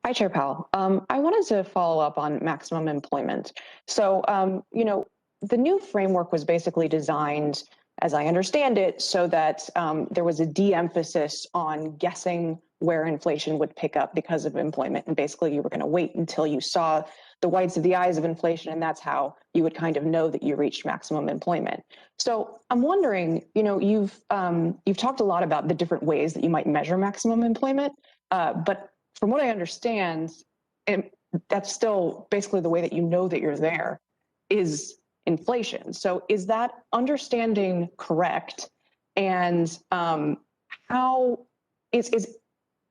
Hi, Chair Powell. I wanted to follow up on maximum employment. So, the new framework was basically designed, as I understand it, so that there was a de-emphasis on guessing where inflation would pick up because of employment. And basically, you were going to wait until you saw the whites of the eyes of inflation, and that's how you would kind of know that you reached maximum employment. So I'm wondering, you've talked a lot about the different ways that you might measure maximum employment, but from what I understand, that's still basically the way that you know that you're there is inflation. So is that understanding correct? And how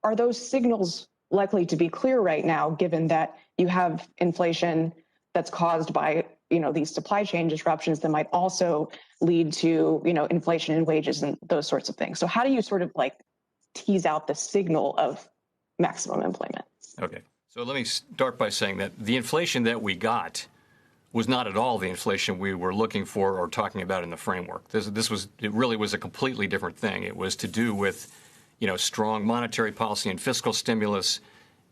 are those signals likely to be clear right now, given that you have inflation that's caused by these supply chain disruptions that might also lead to inflation in wages and those sorts of things? So how do you sort of tease out the signal of maximum employment? Okay, so let me start by saying that the inflation that we got was not at all the inflation we were looking for or talking about in the framework. It really was a completely different thing. It was to do with, strong monetary policy and fiscal stimulus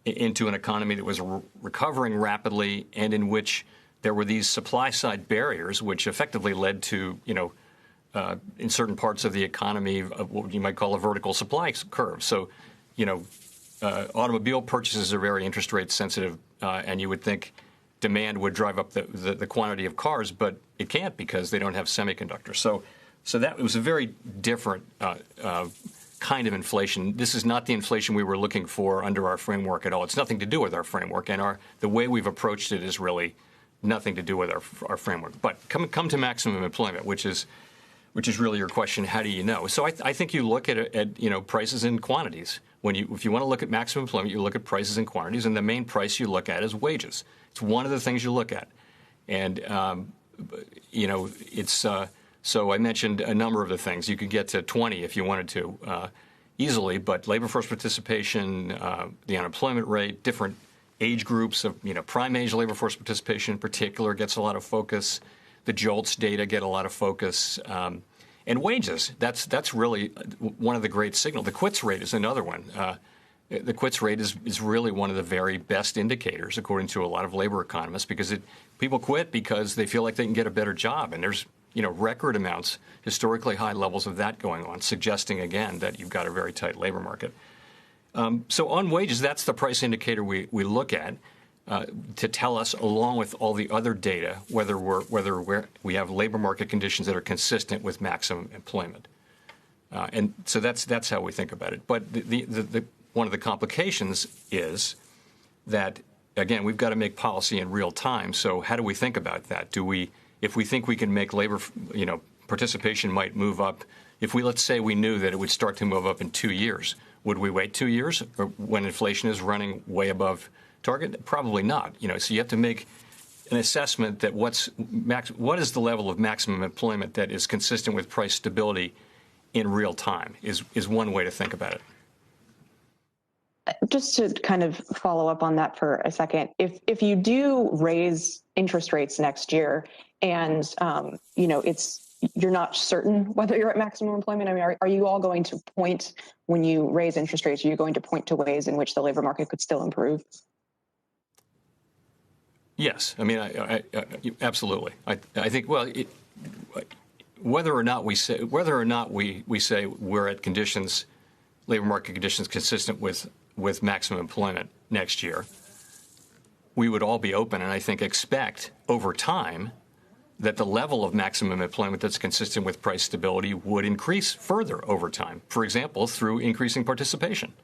into an economy that was recovering rapidly and in which there were these supply side barriers, which effectively led to, in certain parts of the economy, of what you might call a vertical supply curve. So, automobile purchases are very interest rate sensitive, and you would think demand would drive up the quantity of cars, but it can't because they don't have semiconductors. So that was a very different kind of inflation. This is not the inflation we were looking for under our framework at all. It's nothing to do with our framework, and the way we've approached it is really nothing to do with our framework. But come to maximum employment, which is really your question. How do you know? So I think you look at prices and quantities. If you want to look at maximum employment, you look at prices and quantities, and the main price you look at is wages. It's one of the things you look at, and so I mentioned a number of the things. You could get to 20 if you wanted to easily, but labor force participation, the unemployment rate, different age groups of prime age labor force participation in particular gets a lot of focus. The JOLTS data get a lot of focus. And wages, that's really one of the great signals. The quits rate is another one. The quits rate is really one of the very best indicators, according to a lot of labor economists, because people quit because they feel like they can get a better job. And there's record amounts, historically high levels of that going on, suggesting, again, that you've we very tight labor market. So on wages, that's the price indicator we look at to tell us, along with all the other data, whether we have labor market conditions that are consistent with maximum employment. And so that's how we think about it. But one of the complications is that, again, we've got to make policy in real time. So how do we think about that? If we think we can make labor, participation might move up. Let's say we knew that it would start to move up in 2 years, would we wait 2 years or when inflation is running way above target? Probably not. So you have to make an assessment that what is the level of maximum employment that is consistent with price stability in real time is one way to think about it. Just to kind of follow up on that for a second, if you do raise interest rates next year and you're not certain whether you're at maximum employment, I mean, are you all going to point, when you raise interest rates, are you going to point to ways in which the labor market could still improve? Yes, I mean, I absolutely. I think whether or not we say we're at labor market conditions consistent with maximum employment next year, we would all be open and I think expect over time that the level of maximum employment that's consistent with price stability would increase further over time. For example, through increasing participation.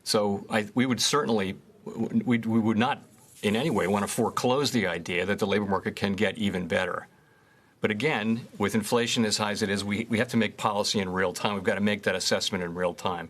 So we would certainly we would not in any way want to foreclose the idea that the labor market can get even better. But again, with inflation as high as it is, we have to make policy in real time. We've got to make that assessment in real time.